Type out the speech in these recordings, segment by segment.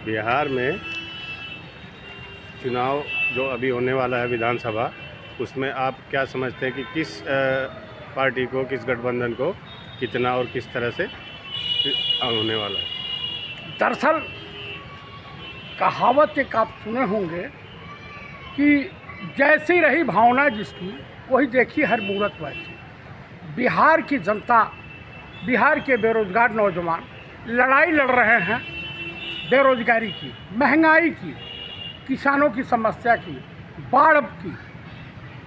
बिहार में चुनाव जो अभी होने वाला है विधानसभा, उसमें आप क्या समझते हैं कि किस पार्टी को, किस गठबंधन को कितना और किस तरह से होने वाला है? दरअसल कहावत एक आप सुने होंगे कि जैसी रही भावना जिसकी वही देखी हर मूरत वैसी। बिहार की जनता, बिहार के बेरोजगार नौजवान लड़ाई लड़ रहे हैं बेरोजगारी की, महंगाई की, किसानों की समस्या की, बाढ़ की,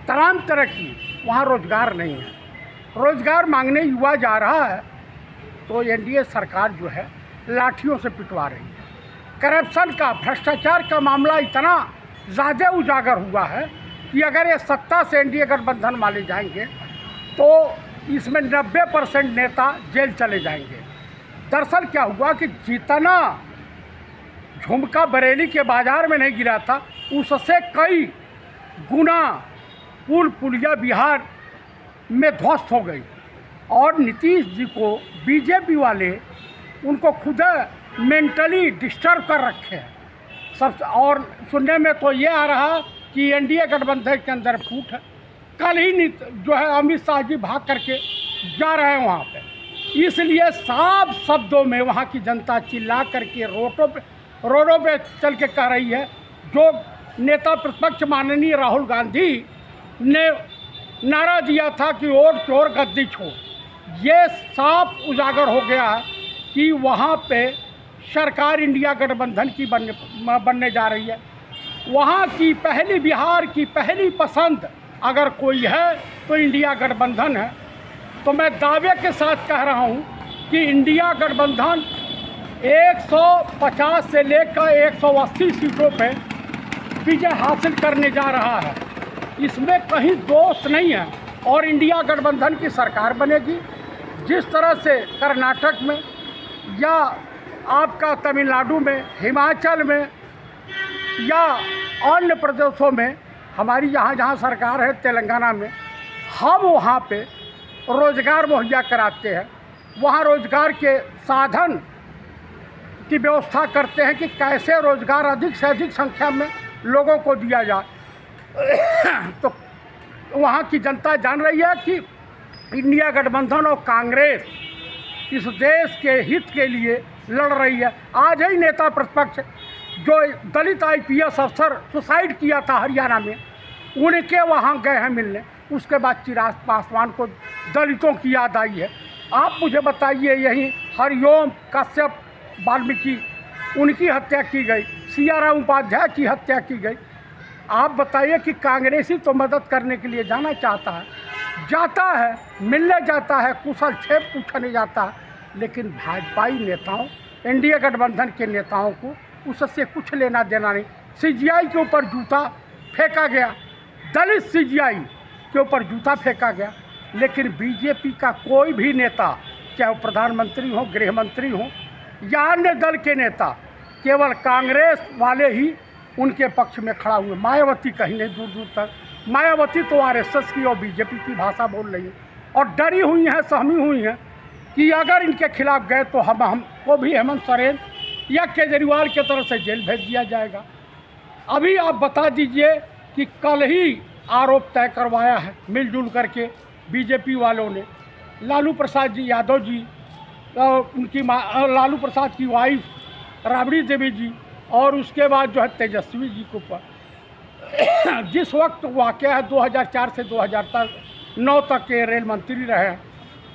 तमाम तरह की। वहाँ रोजगार नहीं है, रोजगार मांगने युवा जा रहा है तो एनडीए सरकार जो है लाठियों से पिटवा रही है। करप्शन का, भ्रष्टाचार का मामला इतना ज़्यादा उजागर हुआ है कि अगर ये सत्ता से एनडीए गठबंधन माने जाएंगे तो इसमें 90% नेता जेल चले जाएंगे। दरअसल क्या हुआ कि जितना झुमका बरेली के बाज़ार में नहीं गिरा था, उससे कई गुना पुल पुलिया बिहार में ध्वस्त हो गई। और नीतीश जी को बीजेपी वाले उनको खुद मेंटली डिस्टर्ब कर रखे हैं सब। और सुनने में तो ये आ रहा कि एनडीए गठबंधन के अंदर फूट है। कल ही जो है अमित शाह जी भाग करके जा रहे हैं वहाँ पे। इसलिए साफ शब्दों में वहाँ की जनता चिल्ला करके रोडों पे चल के कह रही है, जो नेता प्रतिपक्ष माननीय राहुल गांधी ने नारा दिया था कि वोट चोर गद्दी छोड़, ये साफ उजागर हो गया है कि वहाँ पे सरकार इंडिया गठबंधन की बनने जा रही है। वहाँ की पहली, बिहार की पहली पसंद अगर कोई है तो इंडिया गठबंधन है। तो मैं दावे के साथ कह रहा हूँ कि इंडिया गठबंधन 150 से लेकर 180 सीटों पे विजय हासिल करने जा रहा है, इसमें कहीं दोष नहीं है। और इंडिया गठबंधन की सरकार बनेगी। जिस तरह से कर्नाटक में या आपका तमिलनाडु में, हिमाचल में या अन्य प्रदेशों में, हमारी जहाँ सरकार है तेलंगाना में, हम वहाँ पे रोज़गार मुहैया कराते हैं। वहाँ रोज़गार के साधन की व्यवस्था करते हैं कि कैसे रोज़गार अधिक से अधिक संख्या में लोगों को दिया जाए। तो वहाँ की जनता जान रही है कि इंडिया गठबंधन और कांग्रेस इस देश के हित के लिए लड़ रही है। आज ही नेता प्रतिपक्ष जो दलित आईपीएस अफसर सुसाइड किया था हरियाणा में, उनके वहाँ गए हैं मिलने। उसके बाद चिराग पासवान को दलितों की याद आई है। आप मुझे बताइए, यही हरिओम कश्यप वाल्मीकि, उनकी हत्या की गई, सियाराम उपाध्याय की हत्या की गई। आप बताइए कि कांग्रेसी तो मदद करने के लिए जाता है, मिलने जाता है, कुशल क्षेम पूछने जाता है, लेकिन भाजपाई नेताओं, एनडीए गठबंधन के नेताओं को उससे कुछ लेना देना नहीं। सीजीआई के ऊपर जूता फेंका गया, दलित सीजीआई के ऊपर जूता फेंका गया, लेकिन बीजेपी का कोई भी नेता, चाहे वो प्रधानमंत्री हो, गृह मंत्री हो या अन्य दल के नेता, केवल कांग्रेस वाले ही उनके पक्ष में खड़ा हुए। मायावती कहीं नहीं, दूर दूर तक। मायावती तो आरएसएस की और बीजेपी की भाषा बोल रही है और डरी हुई हैं, सहमी हुई हैं कि अगर इनके खिलाफ गए तो हमको भी हेमंत सोरेन या केजरीवाल की तरफ से जेल भेज दिया जाएगा। अभी आप बता दीजिए कि कल ही आरोप तय करवाया है मिलजुल करके बीजेपी वालों ने, लालू प्रसाद जी यादव जी, उनकी लालू प्रसाद की वाइफ राबड़ी देवी जी, और उसके बाद जो है तेजस्वी जी के ऊपर। जिस वक्त वाक़या है 2004 से 2009 तक के रेल मंत्री रहे,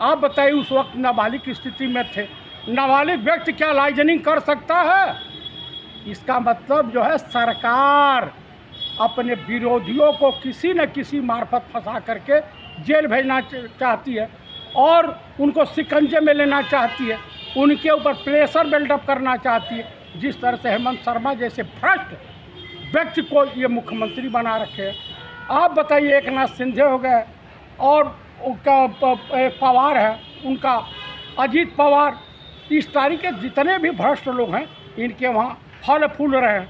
आप बताइए उस वक्त नाबालिग की स्थिति में थे। नाबालिग व्यक्ति क्या लाइजनिंग कर सकता है? इसका मतलब जो है सरकार अपने विरोधियों को किसी न किसी मार्फत फंसा करके जेल भेजना चाहती है और उनको शिकंजे में लेना चाहती है, उनके ऊपर प्रेशर बिल्डअप करना चाहती है। जिस तरह से हेमंत शर्मा जैसे भ्रष्ट व्यक्ति को ये मुख्यमंत्री बना रखे हैं। आप बताइए, एक नाथ सिंधे हो गए और उनका पवार है, उनका अजीत पवार, इस तारीख के जितने भी भ्रष्ट लोग हैं, इनके वहाँ फल फूल रहे हैं।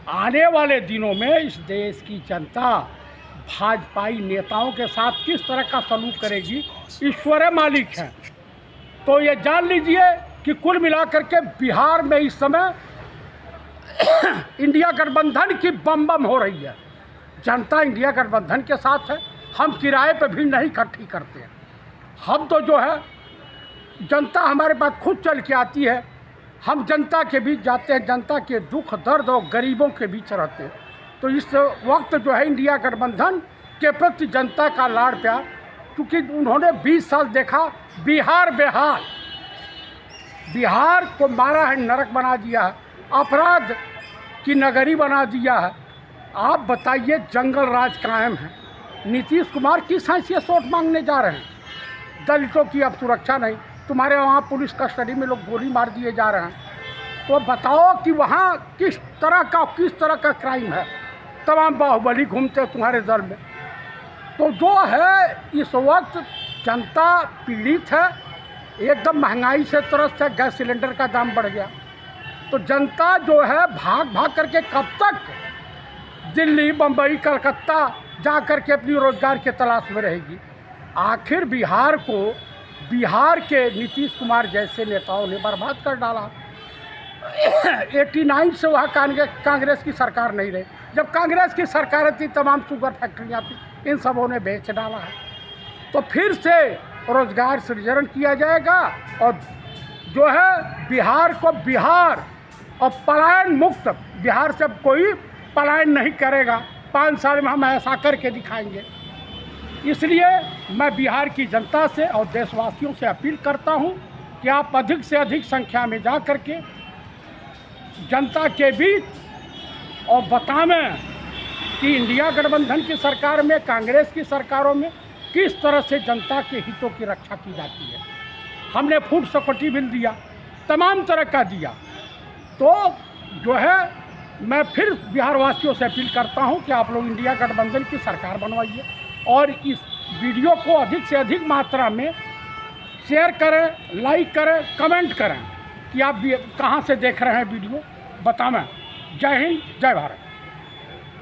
आने वाले दिनों में इस देश की जनता भाजपाई नेताओं के साथ किस तरह का सलूक करेगी, ईश्वर मालिक है। तो ये जान लीजिए कि कुल मिलाकर के बिहार में इस समय इंडिया गठबंधन की बम बम हो रही है। जनता इंडिया गठबंधन के साथ है। हम किराए पे भी नहीं इकट्ठी करते हैं। हम तो जो है जनता हमारे पास खुद चल के आती है। हम जनता के बीच जाते हैं, जनता के दुख दर्द और गरीबों के बीच रहते हैं। तो इस वक्त जो है इंडिया गठबंधन के प्रति जनता का लाड़ प्यार, क्योंकि उन्होंने 20 साल देखा बिहार बेहाल, बिहार को मारा है, नरक बना दिया है, अपराध की नगरी बना दिया है। आप बताइए, जंगल राज कायम है। नीतीश कुमार किस हैसियत से वोट मांगने जा रहे हैं? दलितों की अब सुरक्षा नहीं, तुम्हारे वहाँ पुलिस कस्टडी में लोग गोली मार दिए जा रहे हैं। तो बताओ कि वहाँ किस तरह का क्राइम है? तमाम बाहुबली घूमते तुम्हारे दल में। तो जो है इस वक्त जनता पीड़ित है, एकदम महंगाई से त्रस्त है, गैस सिलेंडर का दाम बढ़ गया। तो जनता जो है भाग भाग करके कब तक दिल्ली, बम्बई, कलकत्ता जा कर के अपनी रोजगार के तलाश में रहेगी? आखिर बिहार के नीतीश कुमार जैसे नेताओं ने बर्बाद कर डाला। 89 से वहाँ कांग्रेस की सरकार नहीं रही। जब कांग्रेस की सरकार थी, तमाम शुगर फैक्ट्रियाँ थी, इन सबों ने बेच डाला है। तो फिर से रोजगार सृजन किया जाएगा और जो है बिहार को बिहार और पलायन मुक्त बिहार से अब कोई पलायन नहीं करेगा। 5 साल में हम ऐसा करके दिखाएंगे। इसलिए मैं बिहार की जनता से और देशवासियों से अपील करता हूं कि आप अधिक से अधिक संख्या में जा कर के जनता के बीच और बतावें कि इंडिया गठबंधन की सरकार में, कांग्रेस की सरकारों में किस तरह से जनता के हितों की रक्षा की जाती है। हमने फूड सिक्योरिटी बिल दिया, तमाम तरह का दिया। तो जो है मैं फिर बिहार वासियों से अपील करता हूं कि आप लोग इंडिया गठबंधन की सरकार बनवाइए और इस वीडियो को अधिक से अधिक मात्रा में शेयर करें, लाइक करें, कमेंट करें कि आप कहाँ से देख रहे हैं वीडियो, बताएं। जय हिंद, जय भारत।